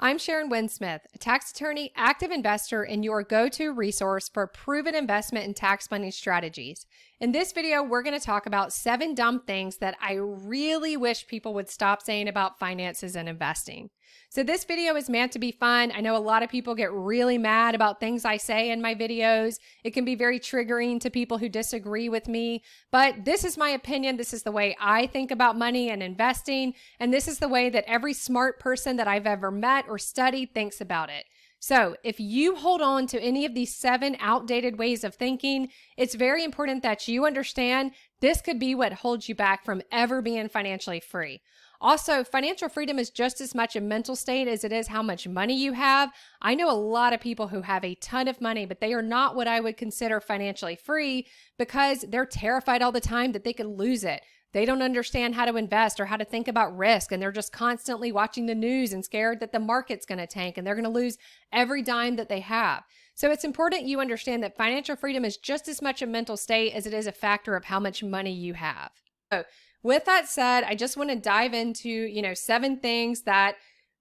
I'm Sharon Winsmith, a tax attorney, active investor, and your go-to resource for proven investment and tax planning strategies. In this video, we're going to talk about 7 dumb things that I really wish people would stop saying about finances and investing. So this video is meant to be fun. I know a lot of people get really mad about things I say in my videos. It can be very triggering to people who disagree with me, but this is my opinion. This is the way I think about money and investing, and this is the way that every smart person that I've ever met or studied thinks about it. So if you hold on to any of these 7 outdated ways of thinking, it's very important that you understand this could be what holds you back from ever being financially free. Also, financial freedom is just as much a mental state as it is how much money you have. I know a lot of people who have a ton of money, but they are not what I would consider financially free because they're terrified all the time that they could lose it. They don't understand how to invest or how to think about risk, and they're just constantly watching the news and scared that the market's going to tank and they're going to lose every dime that they have. So it's important you understand that financial freedom is just as much a mental state as it is a factor of how much money you have. So with that said, I just want to dive into, 7 things that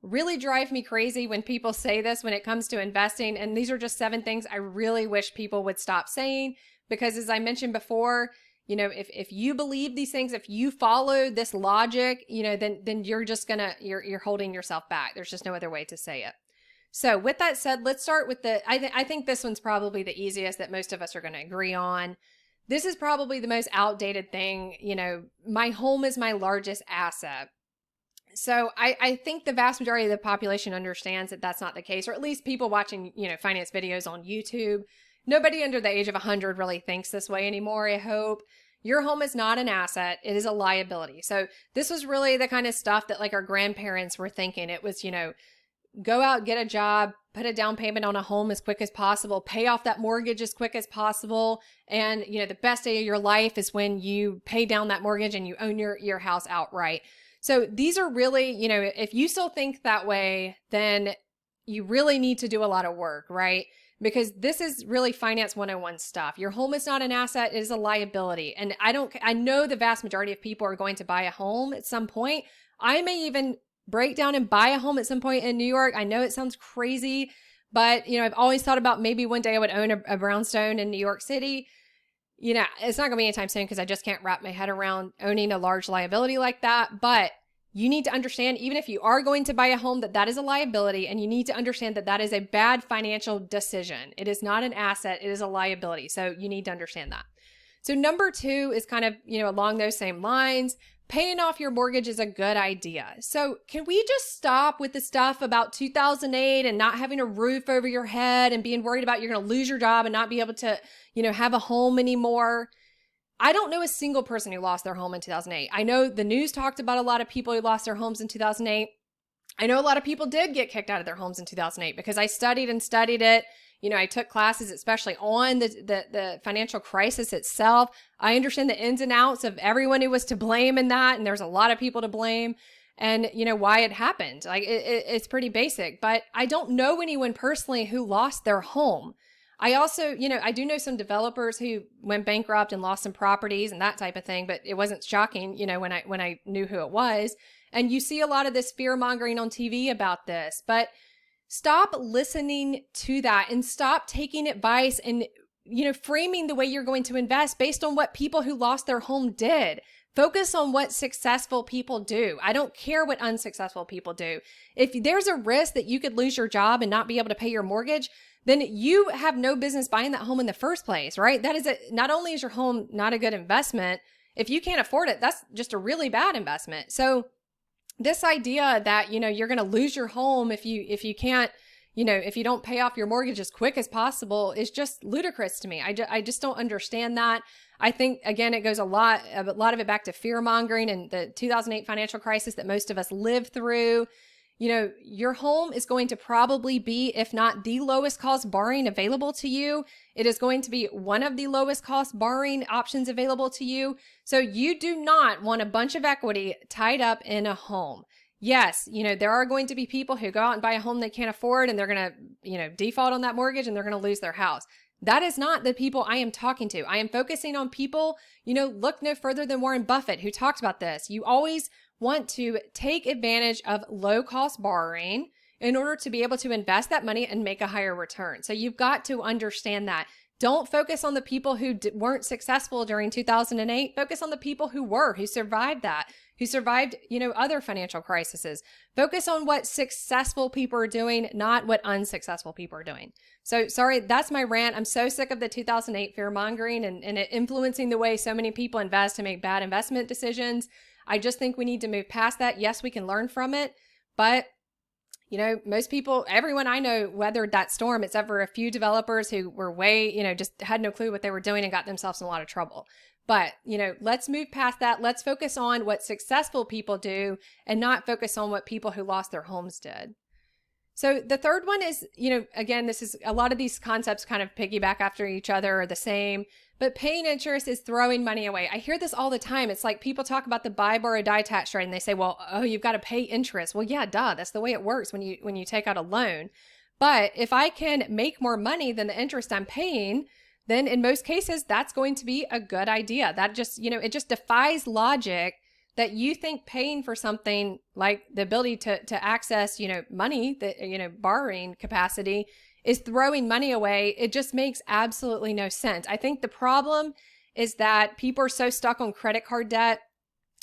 really drive me crazy when people say this when it comes to investing. And these are just 7 things I really wish people would stop saying, because as I mentioned before, if you believe these things, if you follow this logic, then you're just you're holding yourself back. There's just no other way to say it. So with that said, let's start with I think this one's probably the easiest that most of us are going to agree on. This is probably the most outdated thing. My home is my largest asset. So I think the vast majority of the population understands that that's not the case, or at least people watching, finance videos on YouTube. Nobody under the age of 100 really thinks this way anymore, I hope. Your home is not an asset. It is a liability. So this was really the kind of stuff that like our grandparents were thinking. It was, go out, get a job, put a down payment on a home as quick as possible, pay off that mortgage as quick as possible. And, the best day of your life is when you pay down that mortgage and you own your house outright. So these are really, if you still think that way, then you really need to do a lot of work, right? Because this is really finance 101 stuff. Your home is not an asset, it is a liability. And I know the vast majority of people are going to buy a home at some point. I may even break down and buy a home at some point in New York. I know it sounds crazy, but I've always thought about maybe one day I would own a brownstone in New York City. It's not gonna be anytime soon because I just can't wrap my head around owning a large liability like that. But you need to understand, even if you are going to buy a home, that is a liability, and you need to understand that is a bad financial decision. It is not an asset, it is a liability. So you need to understand that. So number 2 is kind of, along those same lines. Paying off your mortgage is a good idea. So can we just stop with the stuff about 2008 and not having a roof over your head and being worried about you're going to lose your job and not be able to, have a home anymore? I don't know a single person who lost their home in 2008. I know the news talked about a lot of people who lost their homes in 2008. I know a lot of people did get kicked out of their homes in 2008 because I studied it. I took classes, especially on the financial crisis itself. I understand the ins and outs of everyone who was to blame in that. And there's a lot of people to blame and, why it happened. Like it's pretty basic, but I don't know anyone personally who lost their home. I also, I do know some developers who went bankrupt and lost some properties and that type of thing, but it wasn't shocking, when I knew who it was. And you see a lot of this fear mongering on TV about this, but stop listening to that and stop taking advice and, framing the way you're going to invest based on what people who lost their home did. Focus on what successful people do. I don't care what unsuccessful people do. If there's a risk that you could lose your job and not be able to pay your mortgage, then you have no business buying that home in the first place, right? Not only is your home not a good investment, if you can't afford it, that's just a really bad investment. So this idea that, you're going to lose your home if you can't, if you don't pay off your mortgage as quick as possible is just ludicrous to me. I just don't understand that. I think, again, it goes a lot of it back to fear mongering and the 2008 financial crisis that most of us lived through. Your home is going to probably be, if not the lowest cost borrowing available to you, it is going to be one of the lowest cost borrowing options available to you. So you do not want a bunch of equity tied up in a home. Yes, there are going to be people who go out and buy a home they can't afford and they're going to, default on that mortgage and they're going to lose their house. That is not the people I am talking to. I am focusing on people, look no further than Warren Buffett, who talked about this. You always want to take advantage of low cost borrowing in order to be able to invest that money and make a higher return. So you've got to understand that. Don't focus on the people who weren't successful during 2008. Focus on the people who were, who survived that, who survived, other financial crises. Focus on what successful people are doing, not what unsuccessful people are doing. So sorry, that's my rant. I'm so sick of the 2008 fear mongering and it influencing the way so many people invest and make bad investment decisions. I just think we need to move past that. Yes, we can learn from it, but most people, everyone I know weathered that storm, except for a few developers who were just had no clue what they were doing and got themselves in a lot of trouble. But, let's move past that. Let's focus on what successful people do and not focus on what people who lost their homes did. So the third one is, again, this is a lot of these concepts kind of piggyback after each other are the same, but paying interest is throwing money away. I hear this all the time. It's like people talk about the buy, borrow, die tax rate and they say, well, you've got to pay interest. Well, yeah, duh. That's the way it works when you take out a loan. But if I can make more money than the interest I'm paying, then in most cases, that's going to be a good idea. That just, it just defies logic that you think paying for something like the ability to access, money, that, borrowing capacity is throwing money away. It just makes absolutely no sense. I think the problem is that people are so stuck on credit card debt.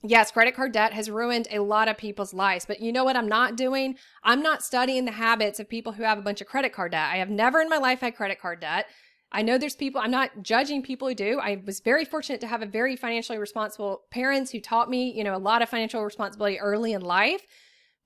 Yes, credit card debt has ruined a lot of people's lives, but you know what I'm not doing? I'm not studying the habits of people who have a bunch of credit card debt. I have never in my life had credit card debt. I know there's people, I'm not judging people who do. I was very fortunate to have a very financially responsible parents who taught me, a lot of financial responsibility early in life.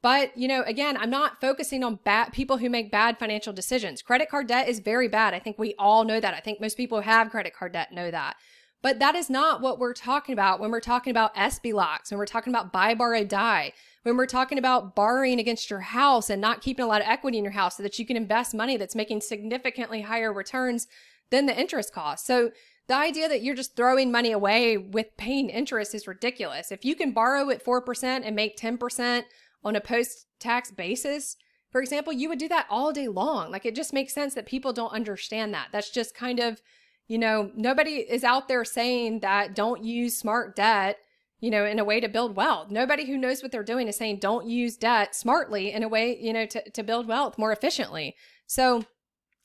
But, again, I'm not focusing on bad people who make bad financial decisions. Credit card debt is very bad. I think we all know that. I think most people who have credit card debt know that. But that is not what we're talking about when we're talking about SB locks, when we're talking about buy, borrow, die, when we're talking about borrowing against your house and not keeping a lot of equity in your house so that you can invest money that's making significantly higher returns than the interest cost. So the idea that you're just throwing money away with paying interest is ridiculous. If you can borrow at 4% and make 10% on a post-tax basis, for example, you would do that all day long. Like, it just makes sense that people don't understand that. That's just kind of, nobody is out there saying that don't use smart debt, in a way to build wealth. Nobody who knows what they're doing is saying don't use debt smartly in a way, to build wealth more efficiently. So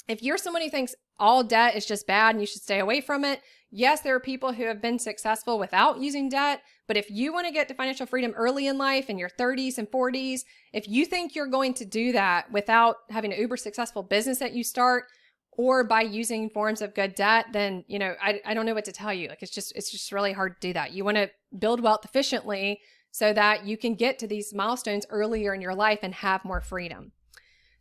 if you're someone who thinks all debt is just bad and you should stay away from it, yes, there are people who have been successful without using debt. But if you want to get to financial freedom early in life, in your 30s and 40s, if you think you're going to do that without having an uber successful business that you start or by using forms of good debt, then, I don't know what to tell you. Like, it's just really hard to do that. You want to build wealth efficiently so that you can get to these milestones earlier in your life and have more freedom.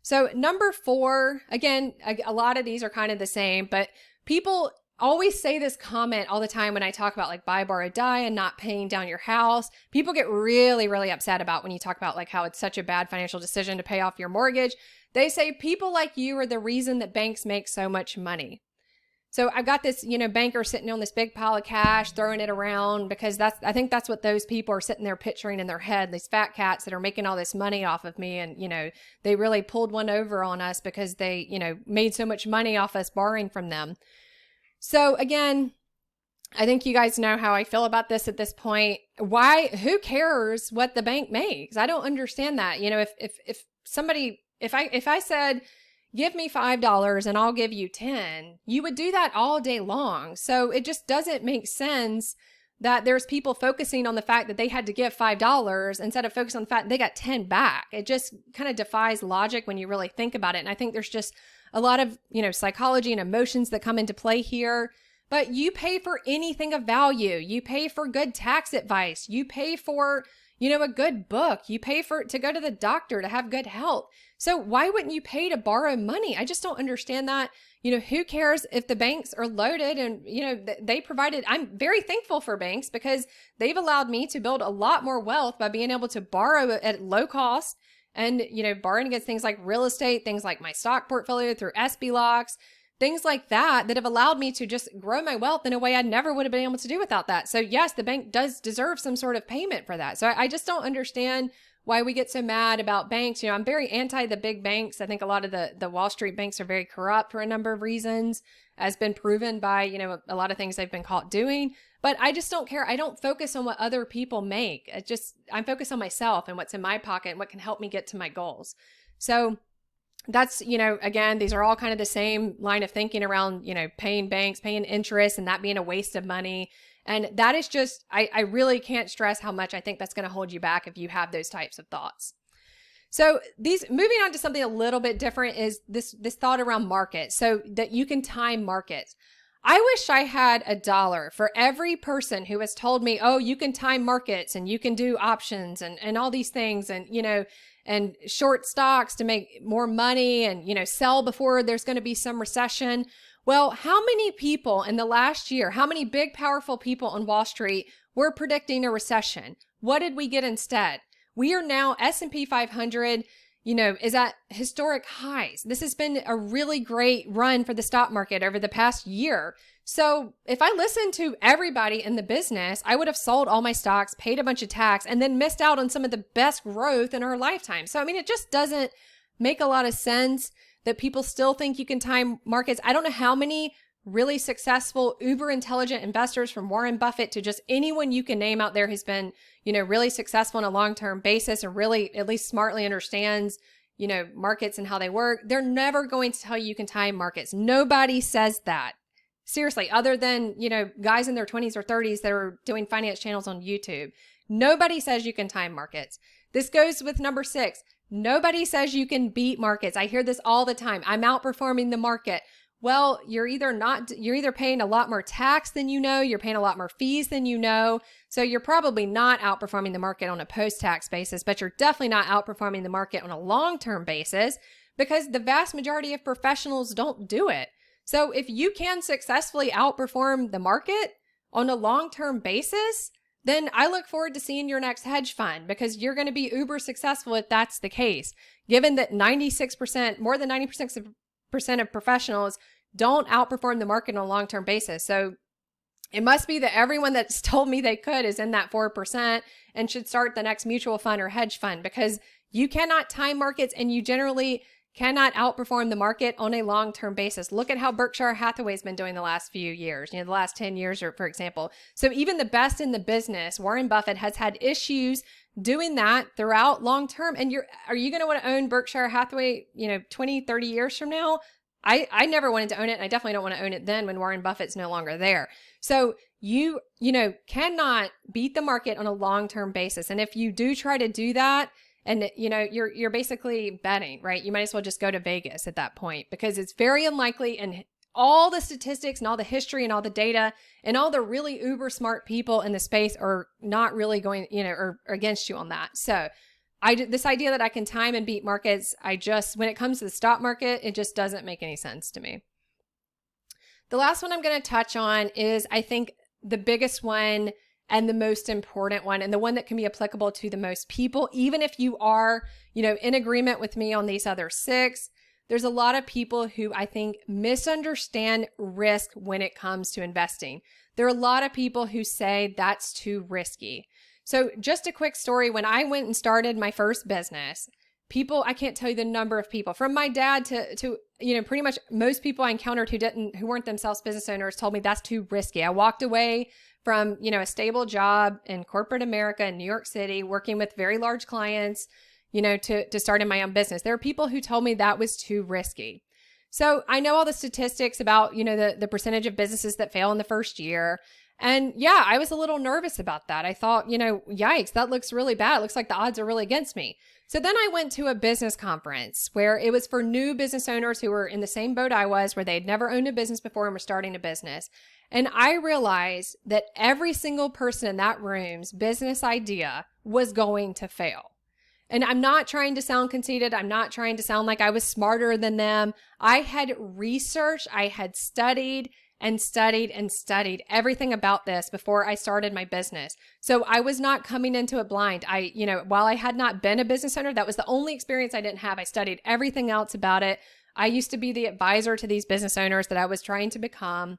So number 4, again, a lot of these are kind of the same, but people always say this comment all the time when I talk about like buy, borrow, die and not paying down your house. People get really, really upset about when you talk about like how it's such a bad financial decision to pay off your mortgage. They say people like you are the reason that banks make so much money. So I've got this, banker sitting on this big pile of cash, throwing it around because I think that's what those people are sitting there picturing in their head, these fat cats that are making all this money off of me. And, they really pulled one over on us because they, made so much money off us borrowing from them. So again, I think you guys know how I feel about this at this point. Who cares what the bank makes? I don't understand that. If I said, give me $5 and I'll give you 10, you would do that all day long. So it just doesn't make sense that there's people focusing on the fact that they had to give $5 instead of focusing on the fact that they got 10 back. It just kind of defies logic when you really think about it. And I think there's just a lot of, psychology and emotions that come into play here. But you pay for anything of value. You pay for good tax advice. You pay for, a good book. You pay to go to the doctor to have good health. So why wouldn't you pay to borrow money? I just don't understand that. Who cares if the banks are loaded and, they provided, I'm very thankful for banks because they've allowed me to build a lot more wealth by being able to borrow at low cost and, borrowing against things like real estate, things like my stock portfolio through SB locks, things like that have allowed me to just grow my wealth in a way I never would have been able to do without that. So yes, the bank does deserve some sort of payment for that. So I just don't understand why we get so mad about banks. I'm very anti the big banks. I think a lot of the Wall Street banks are very corrupt for a number of reasons, as been proven by, a lot of things they've been caught doing. But I just don't care. I don't focus on what other people make. I'm focused on myself and what's in my pocket and what can help me get to my goals. So that's, again, these are all kind of the same line of thinking around, paying banks, paying interest, and that being a waste of money. And that is just, I really can't stress how much I think that's going to hold you back if you have those types of thoughts. So moving on to something a little bit different is this thought around markets, so that you can time markets. I wish I had $1 for every person who has told me, oh, you can time markets and you can do options and all these things, and, and short stocks to make more money, and, sell before there's going to be some recession. Well, how many people in the last year, how many big, powerful people on Wall Street were predicting a recession? What did we get instead? We are now S&P 500, is at historic highs. This has been a really great run for the stock market over the past year. So if I listened to everybody in the business, I would have sold all my stocks, paid a bunch of tax, and then missed out on some of the best growth in our lifetime. So, it just doesn't make a lot of sense that people still think you can time markets. I don't know how many really successful, uber intelligent investors, from Warren Buffett to just anyone you can name out there who's been, really successful on a long-term basis and really at least smartly understands, markets and how they work. They're never going to tell you can time markets. Nobody says that. Seriously, other than, guys in their 20s or 30s that are doing finance channels on YouTube. Nobody says you can time markets. This goes with number 6. Nobody says you can beat markets. I hear this all the time. I'm outperforming the market. Well, you're either paying a lot more tax than you're paying a lot more fees than so you're probably not outperforming the market on a post-tax basis, but you're definitely not outperforming the market on a long-term basis, because the vast majority of professionals don't do it. So if you can successfully outperform the market on a long-term basis, then I look forward to seeing your next hedge fund, because you're going to be uber successful if that's the case, given that more than 96% of professionals don't outperform the market on a long-term basis. So it must be that everyone that's told me they could is in that 4% and should start the next mutual fund or hedge fund, because you cannot time markets and you generally cannot outperform the market on a long-term basis. Look at how Berkshire Hathaway's been doing the last few years, the last 10 years, or for example. So even the best in the business, Warren Buffett, has had issues doing that throughout long-term. And are you going to want to own Berkshire Hathaway, 20, 30 years from now? I never wanted to own it, and I definitely don't want to own it then when Warren Buffett's no longer there. So you cannot beat the market on a long-term basis. And if you do try to do that, and you're basically betting, right? You might as well just go to Vegas at that point, because it's very unlikely, and all the statistics and all the history and all the data and all the really uber smart people in the space are not really going, or against you on that. So this idea that I can time and beat markets, when it comes to the stock market, it just doesn't make any sense to me. The last one I'm going to touch on is, I think, the biggest one and the most important one, and the one that can be applicable to the most people, even if you are, in agreement with me on these other 6. There's a lot of people who I think misunderstand risk when it comes to investing. There are a lot of people who say that's too risky. So just a quick story. When I went and started my first business, I can't tell you the number of people, from my dad to pretty much most people I encountered who weren't themselves business owners, told me that's too risky. I walked away from, a stable job in corporate America in New York City, working with very large clients, to starting my own business. There are people who told me that was too risky. So I know all the statistics about, the percentage of businesses that fail in the first year. And yeah, I was a little nervous about that. I thought, yikes, that looks really bad. It looks like the odds are really against me. So then I went to a business conference where it was for new business owners who were in the same boat I was, where they had never owned a business before and were starting a business. And I realized that every single person in that room's business idea was going to fail. And I'm not trying to sound conceited. I'm not trying to sound like I was smarter than them. I had researched, I had studied and studied and studied everything about this before I started my business. So I was not coming into it blind. While I had not been a business owner, that was the only experience I didn't have. I studied everything else about it. I used to be the advisor to these business owners that I was trying to become.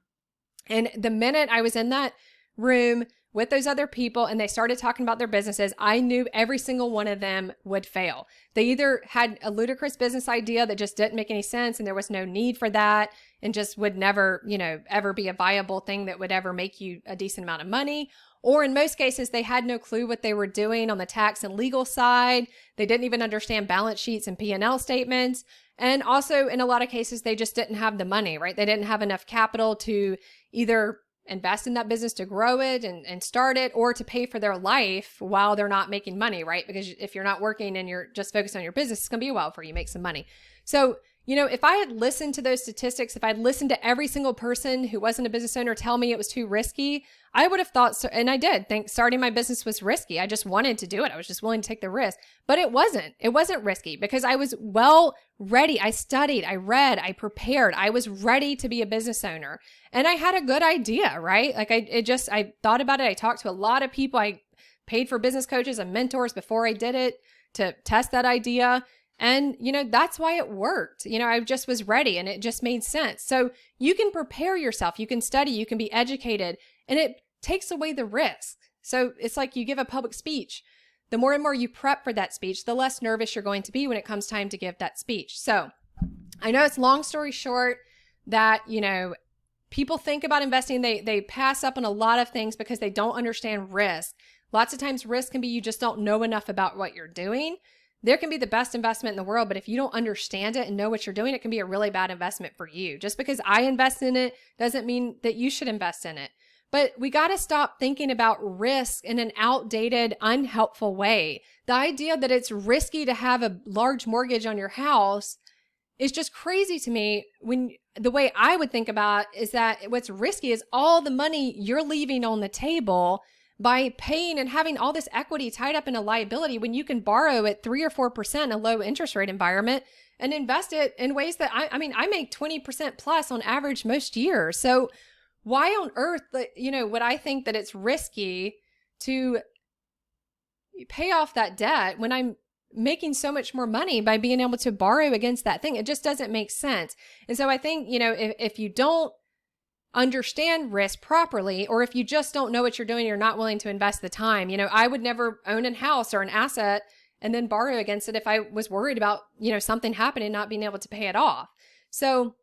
And the minute I was in that room with those other people and they started talking about their businesses, I knew every single one of them would fail. They either had a ludicrous business idea that just didn't make any sense and there was no need for that and just would never, ever be a viable thing that would ever make you a decent amount of money. Or in most cases, they had no clue what they were doing on the tax and legal side. They didn't even understand balance sheets and P&L statements. And also in a lot of cases, they just didn't have the money, right? They didn't have enough capital to either invest in that business to grow it and start it, or to pay for their life while they're not making money, right? Because if you're not working and you're just focused on your business, it's going to be a while before you make some money. So, if I had listened to those statistics, if I'd listened to every single person who wasn't a business owner tell me it was too risky, I would have thought so. And I did think starting my business was risky. I just wanted to do it. I was just willing to take the risk, but it wasn't risky because I was well ready. I studied, I read, I prepared. I was ready to be a business owner and I had a good idea, right? Like I thought about it. I talked to a lot of people. I paid for business coaches and mentors before I did it to test that idea. And, that's why it worked. I just was ready and it just made sense. So you can prepare yourself, you can study, you can be educated, and it takes away the risk. So it's like you give a public speech. The more and more you prep for that speech, the less nervous you're going to be when it comes time to give that speech. So I know it's long story short that, people think about investing, they pass up on a lot of things because they don't understand risk. Lots of times risk can be you just don't know enough about what you're doing. There can be the best investment in the world, but if you don't understand it and know what you're doing, it can be a really bad investment for you. Just because I invest in it doesn't mean that you should invest in it. But we got to stop thinking about risk in an outdated, unhelpful way. The idea that it's risky to have a large mortgage on your house is just crazy to me. When the way I would think about it is that what's risky is all the money you're leaving on the table by paying and having all this equity tied up in a liability when you can borrow at 3 or 4% in a low interest rate environment and invest it in ways that I make 20% plus on average most years. So why on earth, would I think that it's risky to pay off that debt when I'm making so much more money by being able to borrow against that thing? It just doesn't make sense. And so I think, if you don't understand risk properly, or if you just don't know what you're doing, you're not willing to invest the time. I would never own a house or an asset and then borrow against it if I was worried about, something happening, not being able to pay it off. So,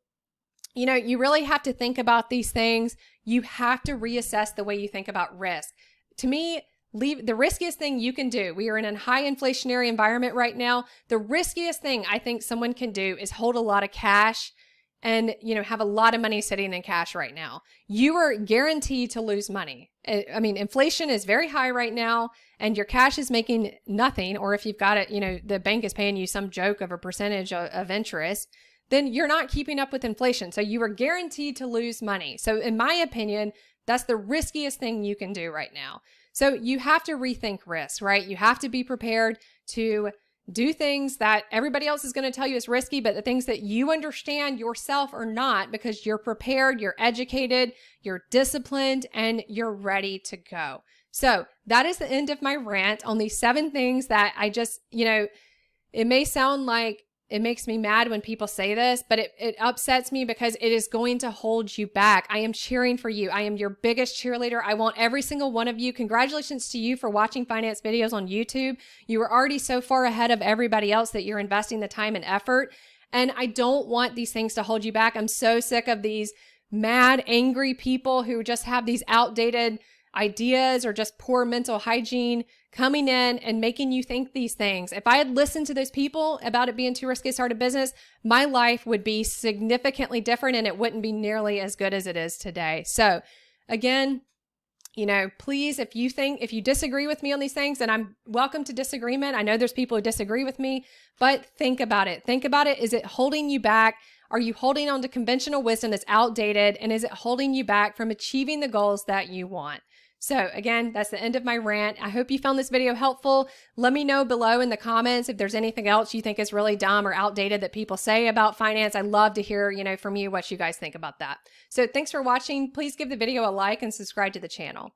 you really have to think about these things. You have to reassess the way you think about risk. To me, the riskiest thing you can do, we are in a high inflationary environment right now. The riskiest thing I think someone can do is hold a lot of cash and, have a lot of money sitting in cash right now. You are guaranteed to lose money. Inflation is very high right now and your cash is making nothing. Or if you've got it, the bank is paying you some joke of a percentage of interest, then you're not keeping up with inflation. So you are guaranteed to lose money. So in my opinion, that's the riskiest thing you can do right now. So you have to rethink risk, right? You have to be prepared to do things that everybody else is going to tell you is risky, but the things that you understand yourself are not, because you're prepared, you're educated, you're disciplined, and you're ready to go. So that is the end of my rant on these 7 things that I just, it may sound like it makes me mad when people say this, but it upsets me because it is going to hold you back. I am cheering for you. I am your biggest cheerleader. I want every single one of you. Congratulations to you for watching finance videos on YouTube. You are already so far ahead of everybody else that you're investing the time and effort. And I don't want these things to hold you back. I'm so sick of these mad, angry people who just have these outdated ideas or just poor mental hygiene coming in and making you think these things. If I had listened to those people about it being too risky to start a business, my life would be significantly different and it wouldn't be nearly as good as it is today. So again, please, if you disagree with me on these things, and I'm welcome to disagreement. I know there's people who disagree with me, but think about it. Think about it. Is it holding you back? Are you holding on to conventional wisdom that's outdated? And is it holding you back from achieving the goals that you want? So again, that's the end of my rant. I hope you found this video helpful. Let me know below in the comments if there's anything else you think is really dumb or outdated that people say about finance. I'd love to hear, from you what you guys think about that. So thanks for watching. Please give the video a like and subscribe to the channel.